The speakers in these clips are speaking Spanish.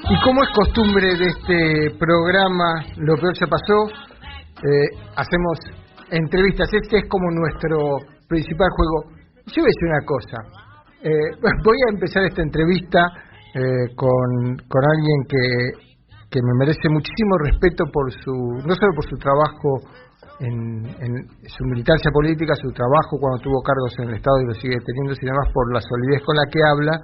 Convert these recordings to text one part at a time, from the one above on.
Y como es costumbre de este programa, Lo Peor Ya Pasó, hacemos entrevistas. Este es como nuestro principal juego. Yo voy a decir una cosa. Voy a empezar esta entrevista con alguien que me merece muchísimo respeto por no solo por su trabajo en su militancia política, su trabajo cuando tuvo cargos en el Estado y lo sigue teniendo, sino más por la solidez con la que habla,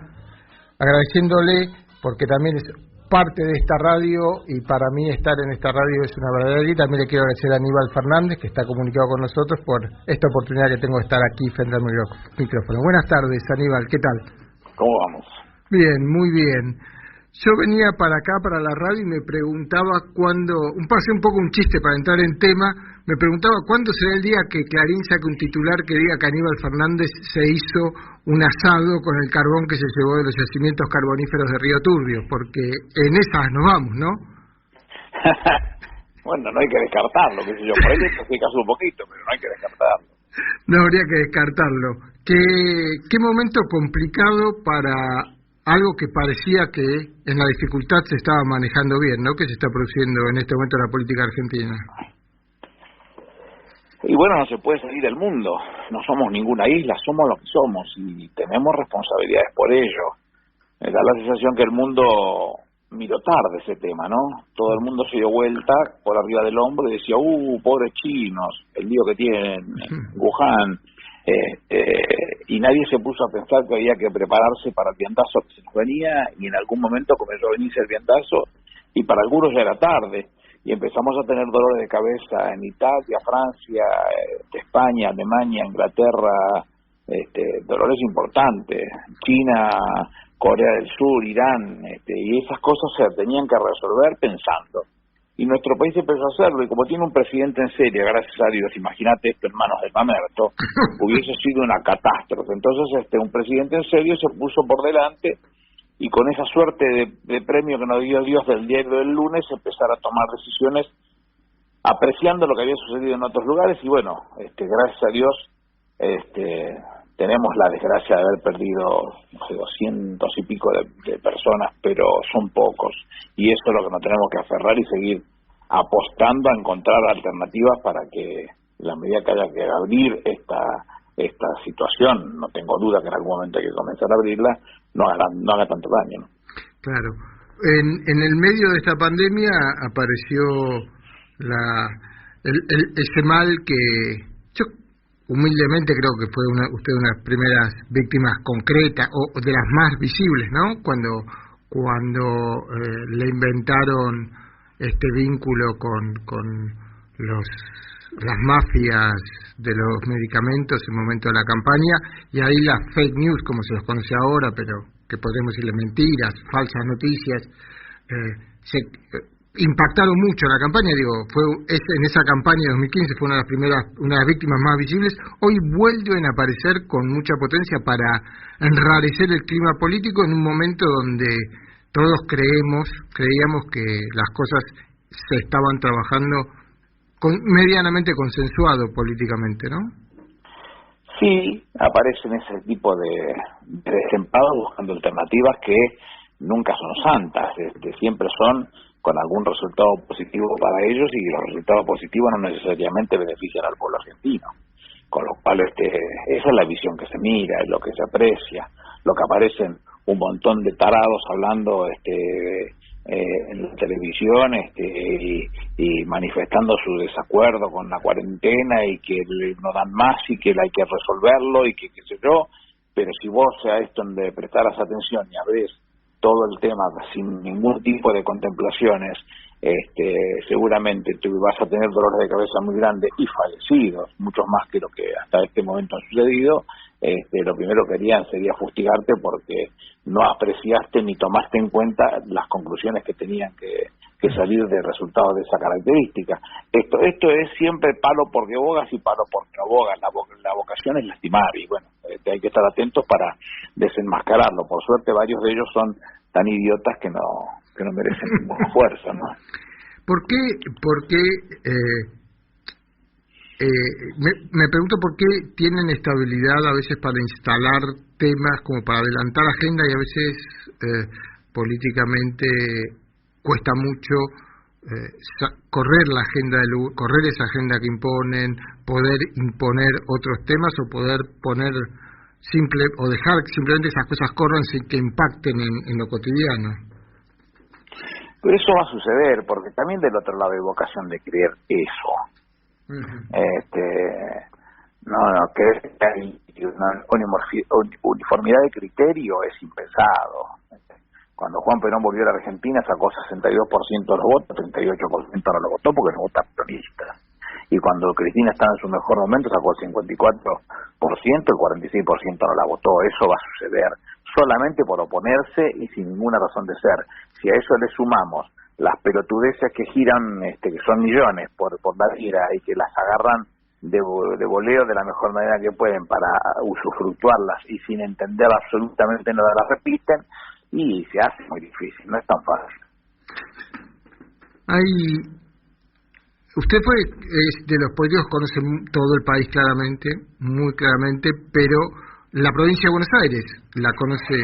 agradeciéndole porque también es parte de esta radio y para mí estar en esta radio es una verdadera. Y también le quiero agradecer a Aníbal Fernández, que está comunicado con nosotros, por esta oportunidad que tengo de estar aquí frente al micrófono. Buenas tardes, Aníbal, ¿qué tal? ¿Cómo vamos? Bien, muy bien. Yo venía para acá, para la radio, y me preguntaba cuándo, pasé un poco un chiste para entrar en tema, me preguntaba cuándo será el día que Clarín saque un titular que diga que Aníbal Fernández se hizo un asado con el carbón que se llevó de los yacimientos carboníferos de Río Turbio, porque en esas nos vamos, ¿no? Bueno, no hay que descartarlo, qué sé yo, por ahí te caso un poquito, pero no hay que descartarlo. No habría que descartarlo. ¿Qué momento complicado para algo que parecía que en la dificultad se estaba manejando bien, ¿no? Que se está produciendo en este momento en la política argentina. Y bueno, no se puede salir del mundo. No somos ninguna isla, somos lo que somos y tenemos responsabilidades por ello. Me da la sensación que el mundo miró tarde ese tema, ¿no? Todo el mundo se dio vuelta por arriba del hombro y decía, pobres chinos, el lío que tienen en Wuhan. Y nadie se puso a pensar que había que prepararse para el vientazo que se nos venía, y en algún momento comenzó a venirse el vientazo y para algunos ya era tarde y empezamos a tener dolores de cabeza en Italia, Francia, España, Alemania, Inglaterra, dolores importantes, China, Corea del Sur, Irán, y esas cosas se tenían que resolver pensando. Y nuestro país empezó a hacerlo, y como tiene un presidente en serio, gracias a Dios, imagínate esto en manos de Mamerto, hubiese sido una catástrofe. Entonces un presidente en serio se puso por delante, y con esa suerte de premio que nos dio Dios del diario del lunes, empezar a tomar decisiones apreciando lo que había sucedido en otros lugares. Y bueno, gracias a Dios tenemos la desgracia de haber perdido, no sé, 200 y pico de personas, pero son pocos, y eso es lo que nos tenemos que aferrar y seguir apostando a encontrar alternativas para que, en la medida que haya que abrir esta situación, no tengo duda que en algún momento hay que comenzar a abrirla, no haga tanto daño, ¿no? Claro. En el medio de esta pandemia apareció ese mal que yo humildemente creo que fue usted una de las primeras víctimas concretas o de las más visibles, ¿no? Cuando le inventaron este vínculo con las mafias de los medicamentos en el momento de la campaña, y ahí las fake news, como se los conoce ahora, pero que podemos decirle mentiras, falsas noticias, se impactaron mucho la campaña. En esa campaña de 2015 fue una de las víctimas más visibles. Hoy vuelven a aparecer con mucha potencia para enrarecer el clima político en un momento donde todos creíamos que las cosas se estaban trabajando medianamente consensuado políticamente, ¿no? Sí, aparecen ese tipo de desempados buscando alternativas que nunca son santas, siempre son con algún resultado positivo para ellos, y los resultados positivos no necesariamente benefician al pueblo argentino, con lo cual esa es la visión que se mira, es lo que se aprecia, lo que aparecen un montón de tarados hablando en la televisión y manifestando su desacuerdo con la cuarentena y que no dan más y que hay que resolverlo y que qué sé yo, pero si vos a esto le prestaras atención y abrís todo el tema sin ningún tipo de contemplaciones, seguramente tú vas a tener dolores de cabeza muy grandes y fallecidos, muchos más que lo que hasta este momento han sucedido. Lo primero que harían sería fustigarte porque no apreciaste ni tomaste en cuenta las conclusiones que tenían que salir de resultados de esa característica. Esto es siempre palo porque bogas y palo porque no bogas. La vocación es lastimar y bueno, hay que estar atentos para desenmascararlo. Por suerte varios de ellos son tan idiotas que no merecen ninguna fuerza, ¿no? ¿Por qué me pregunto por qué tienen estabilidad a veces para instalar temas como para adelantar agenda y a veces políticamente cuesta mucho correr la agenda correr esa agenda que imponen, poder imponer otros temas o poder poner o dejar que simplemente esas cosas corran sin que impacten en lo cotidiano. Pero eso va a suceder porque también del otro lado hay vocación de creer eso. Creer que hay una uniformidad de criterio es impensado. Cuando Juan Perón volvió a la Argentina sacó 62% de los votos, 38% no lo votó porque no vota peronista. Y cuando Cristina estaba en su mejor momento sacó el 54%, el 46% no la votó. Eso va a suceder solamente por oponerse y sin ninguna razón de ser. Si a eso le sumamos las pelotudeces que giran, que son millones por la gira y que las agarran de voleo de la mejor manera que pueden para usufructuarlas y sin entender absolutamente nada las repiten, y se hace muy difícil, no es tan fácil. Usted es de los políticos que conocen todo el país claramente, muy claramente, pero la provincia de Buenos Aires la conoce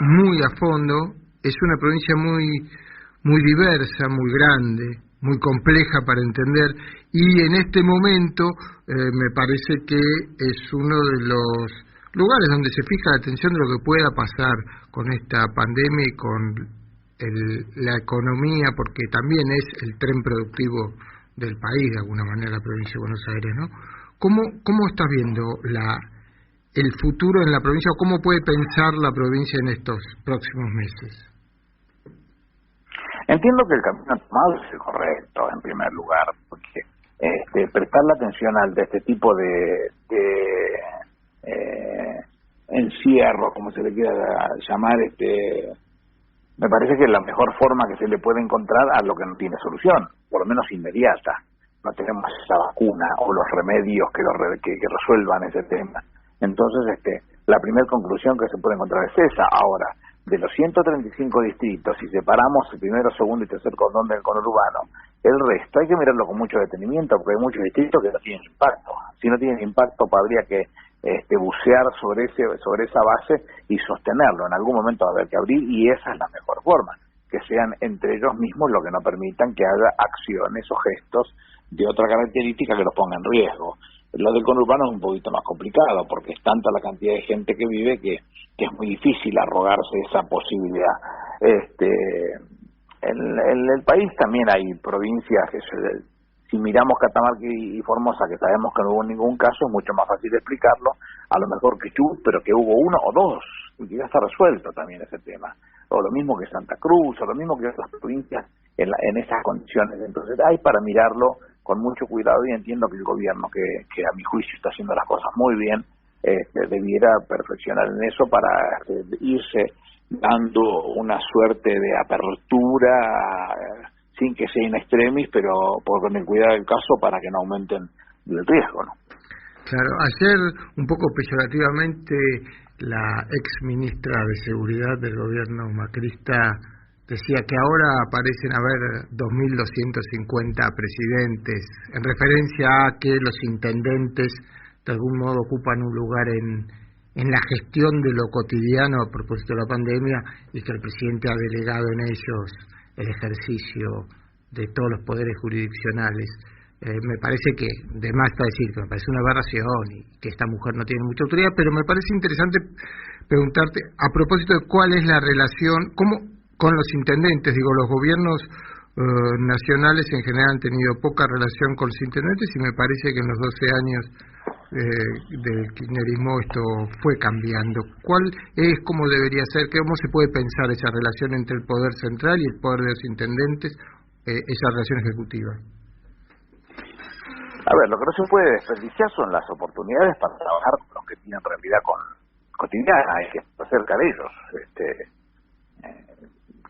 muy a fondo. Es una provincia muy diversa, muy grande, muy compleja para entender, y en este momento me parece que es uno de los lugares donde se fija la atención de lo que pueda pasar con esta pandemia y con la economía, porque también es el tren productivo del país, de alguna manera, la provincia de Buenos Aires, ¿no? ¿Cómo estás viendo el futuro en la provincia, o cómo puede pensar la provincia en estos próximos meses? Entiendo que el camino tomado es el correcto, en primer lugar, porque prestarle atención de este tipo de encierro, como se le quiera llamar, me parece que es la mejor forma que se le puede encontrar a lo que no tiene solución, por lo menos inmediata. No tenemos esa vacuna o los remedios que resuelvan ese tema. Entonces, la primera conclusión que se puede encontrar es esa. Ahora, de los 135 distritos, si separamos el primero, segundo y tercer cordón del conurbano, el resto hay que mirarlo con mucho detenimiento, porque hay muchos distritos que no tienen impacto. Si no tienen impacto, habría que bucear sobre esa base y sostenerlo. En algún momento va a haber que abrir, y esa es la mejor forma, que sean entre ellos mismos lo que no permitan que haya acciones o gestos de otra característica que los ponga en riesgo. Lo del conurbano es un poquito más complicado, porque es tanta la cantidad de gente que vive que es muy difícil arrogarse esa posibilidad. En el país también hay provincias que si miramos Catamarca y Formosa, que sabemos que no hubo ningún caso, es mucho más fácil explicarlo, a lo mejor que Chubut, pero que hubo uno o dos, y que ya está resuelto también ese tema. O lo mismo que Santa Cruz, o lo mismo que otras provincias en esas condiciones. Entonces hay para mirarlo con mucho cuidado, y entiendo que el gobierno, que a mi juicio está haciendo las cosas muy bien, debiera perfeccionar en eso para irse dando una suerte de apertura sin que sea in extremis, pero con el cuidado del caso para que no aumenten el riesgo, ¿no? Claro, ayer un poco peyorativamente la ex ministra de Seguridad del gobierno macrista decía que ahora parecen haber 2.250 presidentes, en referencia a que los intendentes de algún modo ocupan un lugar en la gestión de lo cotidiano a propósito de la pandemia, y que el presidente ha delegado en ellos el ejercicio de todos los poderes jurisdiccionales. Me parece que, de más está decir que me parece una aberración y que esta mujer no tiene mucha autoridad, pero me parece interesante preguntarte a propósito de cuál es la relación, con los intendentes. Digo, los gobiernos nacionales en general han tenido poca relación con los intendentes, y me parece que en los 12 años del kirchnerismo esto fue cambiando. ¿Cuál es, cómo debería ser, cómo se puede pensar esa relación entre el poder central y el poder de los intendentes, esa relación ejecutiva? A ver, lo que no se puede desperdiciar son las oportunidades para trabajar con los que tienen realidad cotidiana, hay que estar cerca de ellos.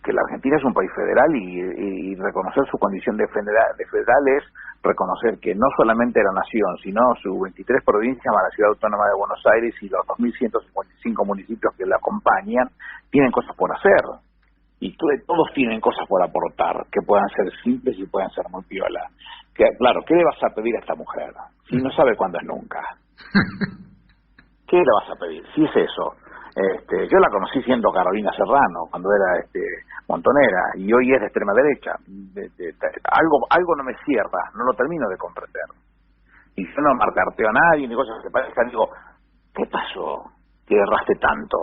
Que la Argentina es un país federal, y reconocer su condición de federal es reconocer que no solamente la nación, sino sus 23 provincias más la Ciudad Autónoma de Buenos Aires y los 2.155 municipios que la acompañan tienen cosas por hacer, y todos tienen cosas por aportar, que puedan ser simples y puedan ser muy piolas. Claro, ¿qué le vas a pedir a esta mujer si no sabe cuándo es nunca? ¿Qué ¿qué le vas a pedir? Si es eso. Yo la conocí siendo Carolina Serrano, cuando era montonera, y hoy es de extrema derecha. Algo no me cierra, no lo termino de comprender. Y yo no marcarteo a nadie, ni cosas que parezcan, digo, ¿qué pasó que erraste tanto?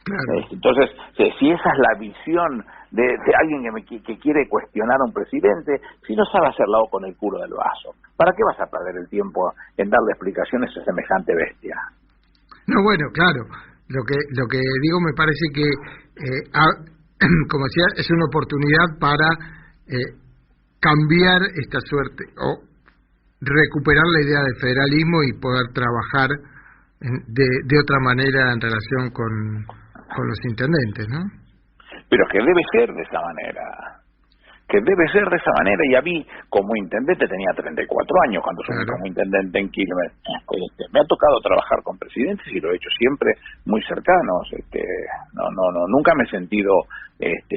Claro. Entonces, si esa es la visión de alguien que quiere cuestionar a un presidente, si no sabe hacer la O con el culo del vaso, ¿para qué vas a perder el tiempo en darle explicaciones a semejante bestia? No, bueno, claro. Lo que digo, me parece que, como decía, es una oportunidad para cambiar esta suerte o recuperar la idea del federalismo y poder trabajar de otra manera en relación con los intendentes, ¿no? Pero que debe ser de esa manera. Y a mí, como intendente, tenía 34 años cuando subí como intendente en Quilmes. Me ha tocado trabajar con presidentes y lo he hecho siempre muy cercanos. Nunca me he sentido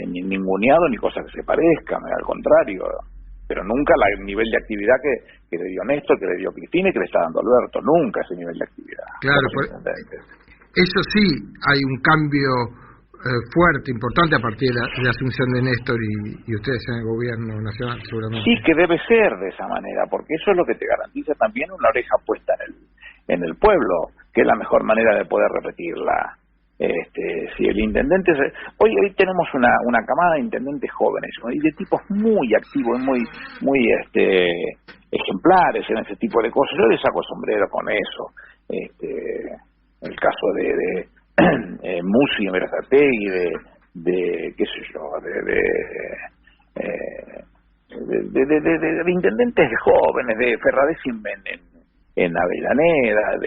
ni ninguneado ni cosa que se parezca, al contrario. Pero nunca el nivel de actividad que le dio Néstor, que le dio Cristina y que le está dando Alberto. Nunca ese nivel de actividad. Claro, eso sí, hay un cambio fuerte, importante a partir de la asunción de Néstor y ustedes en el gobierno nacional, seguramente. Sí, que debe ser de esa manera, porque eso es lo que te garantiza también una oreja puesta en el pueblo, que es la mejor manera de poder repetirla. Si el intendente hoy tenemos una camada de intendentes jóvenes y de tipos muy activos, muy ejemplares en ese tipo de cosas. Yo les saco el sombrero con eso. El caso de Musi, Berazategui, de qué sé yo, de intendentes jóvenes, de Ferraresi en Avellaneda,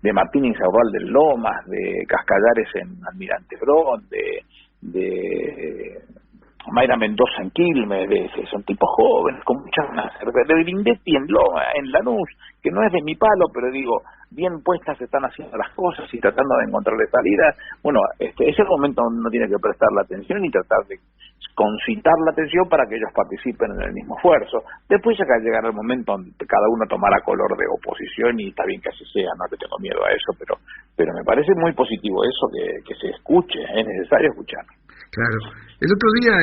de Martín Insaurral del Lomas, de Cascallares en Almirante Brón, de Mayra Mendoza en Quilmes, son tipos jóvenes con muchas ganas, de Grindetti en Lanús, que no es de mi palo, pero digo, bien puestas están haciendo las cosas y tratando de encontrarle salida. Bueno, es el momento donde uno tiene que prestar la atención y tratar de concitar la atención para que ellos participen en el mismo esfuerzo. Después ya que llegará el momento donde cada uno tomará color de oposición y está bien que así sea, no le tengo miedo a eso, pero me parece muy positivo eso, que se escuche, es necesario escuchar. Claro. El otro día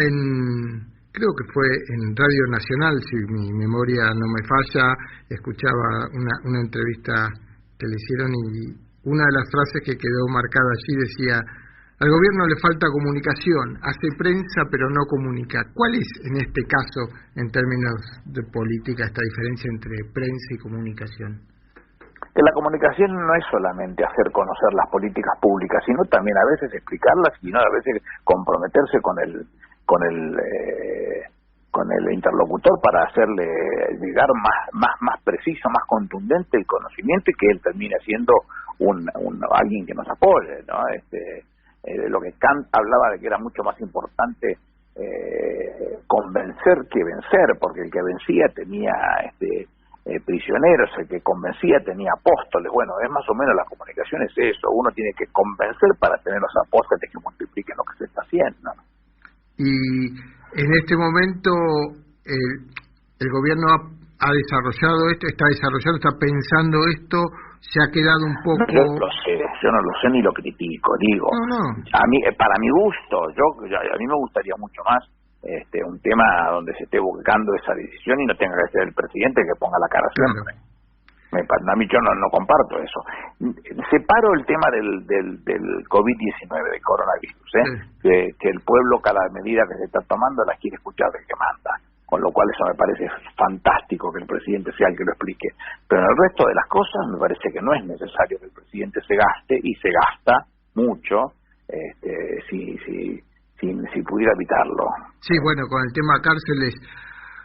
creo que fue en Radio Nacional, si mi memoria no me falla, escuchaba una entrevista que le hicieron y una de las frases que quedó marcada allí decía: al gobierno le falta comunicación, hace prensa pero no comunica. ¿Cuál es en este caso, en términos de política, esta diferencia entre prensa y comunicación? Que la comunicación no es solamente hacer conocer las políticas públicas, sino también a veces explicarlas y no a veces comprometerse con el interlocutor para hacerle llegar más preciso, más contundente el conocimiento y que él termine siendo alguien que nos apoye, ¿no? Lo que Kant hablaba de que era mucho más importante convencer que vencer, porque el que vencía tenía prisioneros, el que convencía tenía apóstoles. Bueno, es más o menos la comunicación es eso, uno tiene que convencer para tener los apóstoles que multipliquen lo que se está haciendo. Y en este momento el gobierno ha desarrollado esto, está pensando esto, se ha quedado un poco... Yo no lo sé ni lo critico, digo. No. A mí, para mi gusto, a mí me gustaría mucho más un tema donde se esté buscando esa decisión y no tenga que ser el presidente que ponga la cara siempre. A mí yo no comparto eso. Separo el tema del COVID-19, del coronavirus, que el pueblo, cada medida que se está tomando, la quiere escuchar del que manda, con lo cual eso me parece fantástico que el presidente sea el que lo explique. Pero en el resto de las cosas me parece que no es necesario que el presidente se gaste, y se gasta mucho, si pudiera evitarlo. Sí, bueno, con el tema cárceles,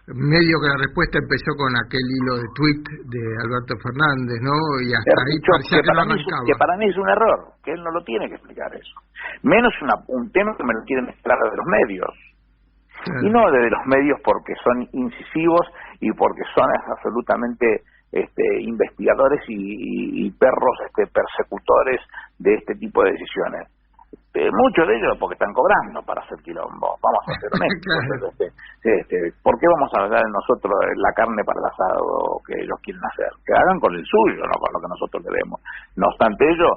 medio que la respuesta empezó con aquel hilo de tuit de Alberto Fernández, ¿no? Y hasta ahí parecía que no arrancaba. Que para mí es un error, que él no lo tiene que explicar eso. Menos un tema que me lo quieren mezclar de los medios. Claro. Y no de los medios porque son incisivos y porque son absolutamente investigadores y perros persecutores de este tipo de decisiones. muchos de ellos porque están cobrando para hacer quilombo, vamos a ser honestos. Claro. ¿Por qué vamos a dar nosotros la carne para el asado que ellos quieren hacer? Que hagan con el suyo, no con lo que nosotros le demos. No obstante ello,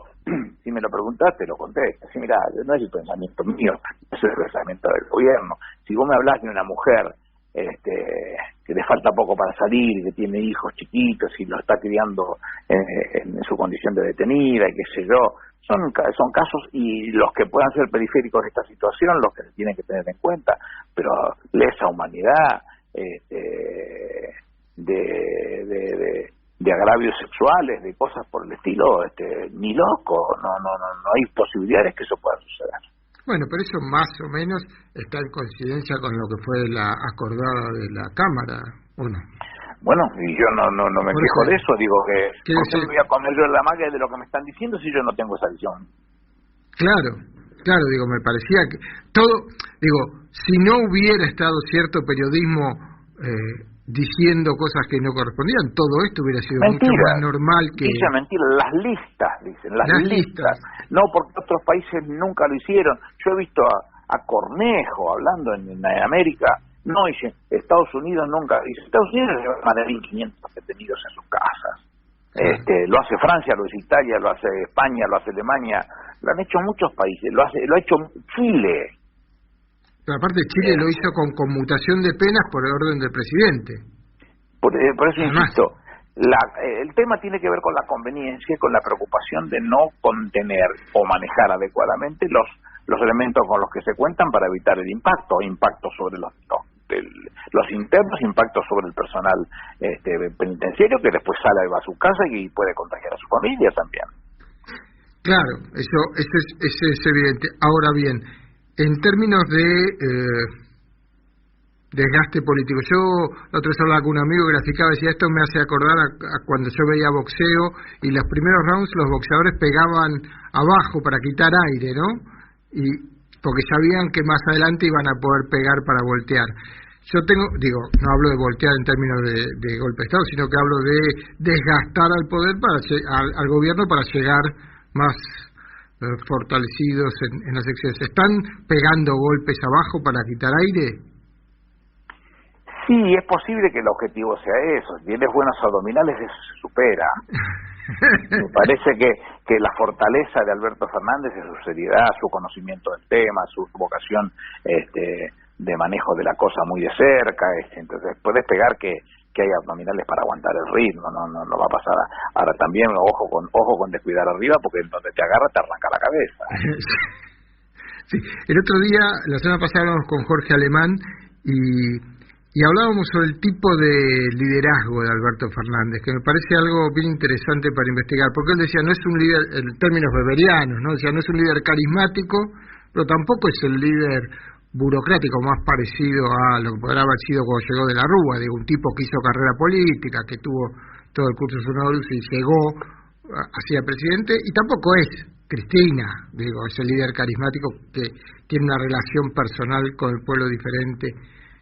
si me lo preguntaste, lo contesto. Sí, mira, no es el pensamiento mío, es el pensamiento del gobierno. Si vos me hablas de una mujer que le falta poco para salir, que tiene hijos chiquitos y lo está criando en su condición de detenida y qué sé yo, son casos, y los que puedan ser periféricos de esta situación, los que se tienen que tener en cuenta, pero lesa humanidad, de agravios sexuales, de cosas por el estilo, ni loco, no hay posibilidades que eso pueda suceder. Bueno, pero eso más o menos está en coincidencia con lo que fue la acordada de la Cámara, ¿o no? Bueno, y yo no me quejo de eso, digo que ¿por qué me voy a comer yo la magia de lo que me están diciendo si yo no tengo esa visión? Claro, digo, me parecía que todo, digo, si no hubiera estado cierto periodismo diciendo cosas que no correspondían, todo esto hubiera sido mentira, mucho más normal que... Dice mentira, las listas, dicen, las listas. No, porque otros países nunca lo hicieron. Yo he visto a Cornejo hablando en América. No, dice, Estados Unidos nunca, dice, Estados Unidos lleva más de 1.500 detenidos en sus casas. Lo hace Francia, lo hace Italia, lo hace España, lo hace Alemania, lo han hecho muchos países, lo ha hecho Chile. Pero aparte Chile lo hizo con conmutación de penas por el orden del presidente. Por eso insisto, el tema tiene que ver con la conveniencia y con la preocupación de no contener o manejar adecuadamente los elementos con los que se cuentan para evitar el impacto sobre los internos, impacto sobre el personal penitenciario que después sale y va a su casa y puede contagiar a su familia también. Claro, eso es evidente. Ahora bien, en términos de desgaste político, yo la otra vez hablaba con un amigo que graficaba, decía, esto me hace acordar a cuando yo veía boxeo y los primeros rounds los boxeadores pegaban abajo para quitar aire, ¿no? Y porque sabían que más adelante iban a poder pegar para voltear. Yo no hablo de voltear en términos de golpe de Estado, sino que hablo de desgastar al poder al gobierno para llegar más fortalecidos en las elecciones. ¿Están pegando golpes abajo para quitar aire? Sí, es posible que el objetivo sea eso. Si tienes buenos abdominales, eso se supera. Me parece que la fortaleza de Alberto Fernández es su seriedad, su conocimiento del tema, su vocación de manejo de la cosa muy de cerca. Entonces, puedes pegar que hay abdominales para aguantar el ritmo, no va a pasar. Ahora también ojo con descuidar arriba, porque donde te agarra te arranca la cabeza. Sí, el otro día, la semana pasada, hablamos con Jorge Alemán y hablábamos sobre el tipo de liderazgo de Alberto Fernández, que me parece algo bien interesante para investigar, porque él decía, no es un líder, en términos weberianos, ¿no? Decía, no es un líder carismático, pero tampoco es el líder burocrático más parecido a lo que podrá haber sido cuando llegó de la Rúa, de un tipo que hizo carrera política, que tuvo todo el curso honoris y llegó hacia presidente, y tampoco es Cristina, es el líder carismático que tiene una relación personal con el pueblo diferente.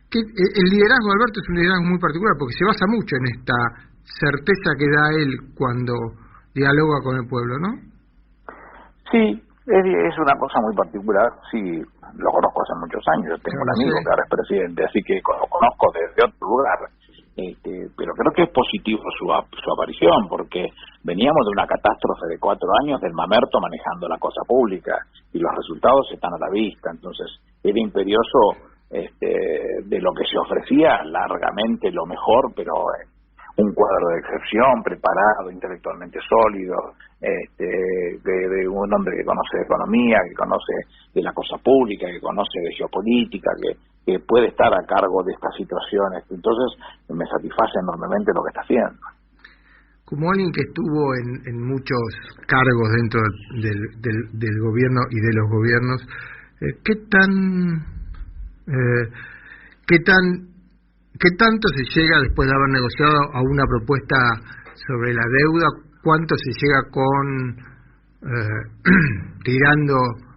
Que el liderazgo de Alberto es un liderazgo muy particular, porque se basa mucho en esta certeza que da él cuando dialoga con el pueblo, ¿no? Sí, es una cosa muy particular. Sí, lo conozco hace muchos años. Yo tengo un amigo que ahora es presidente, así que lo conozco desde otro lugar. Pero creo que es positivo su aparición, porque veníamos de una catástrofe de 4 años del mamerto manejando la cosa pública y los resultados están a la vista. Entonces era imperioso de lo que se ofrecía, largamente lo mejor, pero un cuadro de excepción, preparado, intelectualmente sólido, de un hombre que conoce de economía, que conoce de la cosa pública, que conoce de geopolítica, que puede estar a cargo de estas situaciones. Entonces me satisface enormemente lo que está haciendo. Como alguien que estuvo en muchos cargos dentro del gobierno y de los gobiernos, ¿qué tanto se llega después de haber negociado a una propuesta sobre la deuda? ¿Cuánto se llega tirando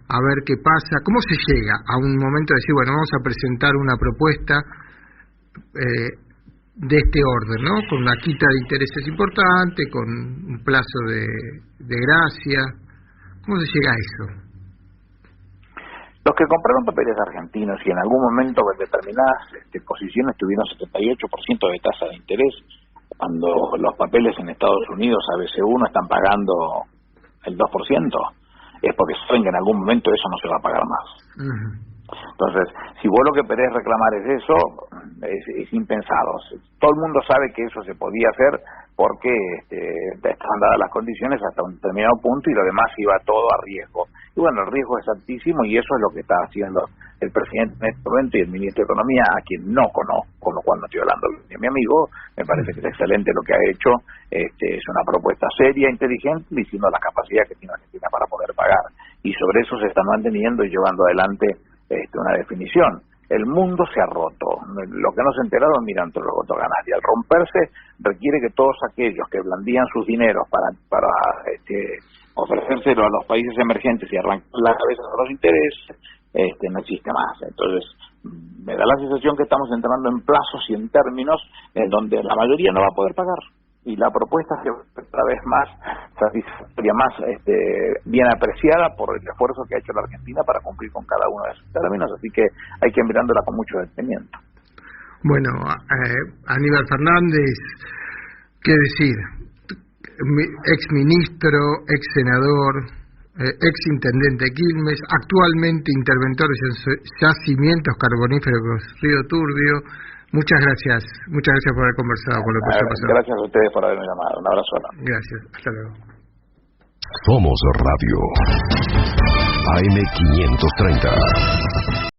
a ver qué pasa? ¿Cómo se llega a un momento de decir, bueno, vamos a presentar una propuesta de este orden, ¿no? Con una quita de intereses importante, con un plazo de gracia? ¿Cómo se llega a eso? Los que compraron papeles argentinos y en algún momento en determinadas posiciones tuvieron 78% de tasa de interés, cuando los papeles en Estados Unidos ABC1 están pagando el 2%, es porque saben que en algún momento eso no se va a pagar más. Entonces, si vos lo que querés reclamar es eso, es impensado. Todo el mundo sabe que eso se podía hacer porque estaban dadas las condiciones hasta un determinado punto y lo demás iba todo a riesgo. Y bueno, el riesgo es altísimo y eso es lo que está haciendo el presidente en este momento y el ministro de Economía, a quien no conozco, con lo cual no estoy hablando de mi amigo. Me parece que es excelente lo que ha hecho. Es una propuesta seria, inteligente, diciendo la capacidad que tiene Argentina para poder pagar. Y sobre eso se está manteniendo y llevando adelante una definición. El mundo se ha roto. Lo que no se ha enterado, mira, entre los votos ganas. Y al romperse, requiere que todos aquellos que blandían sus dineros para ofrecérselo a los países emergentes y arrancar la cabeza de los intereses, no existe más. Entonces, me da la sensación que estamos entrando en plazos y en términos en donde la mayoría no va a poder pagar. Y la propuesta es cada vez más satisfactoria, más bien apreciada por el esfuerzo que ha hecho la Argentina para cumplir con cada uno de esos términos, así que hay que ir mirándola con mucho detenimiento. Bueno, Aníbal Fernández, ¿qué decir? Ex ministro, ex senador, ex intendente de Quilmes, actualmente interventor en yacimientos carboníferos Río Turbio. Muchas gracias por haber conversado con lo que se ha pasado. Gracias a ustedes por haberme llamado. Un abrazo. Gracias, hasta luego. Somos Radio AM 530.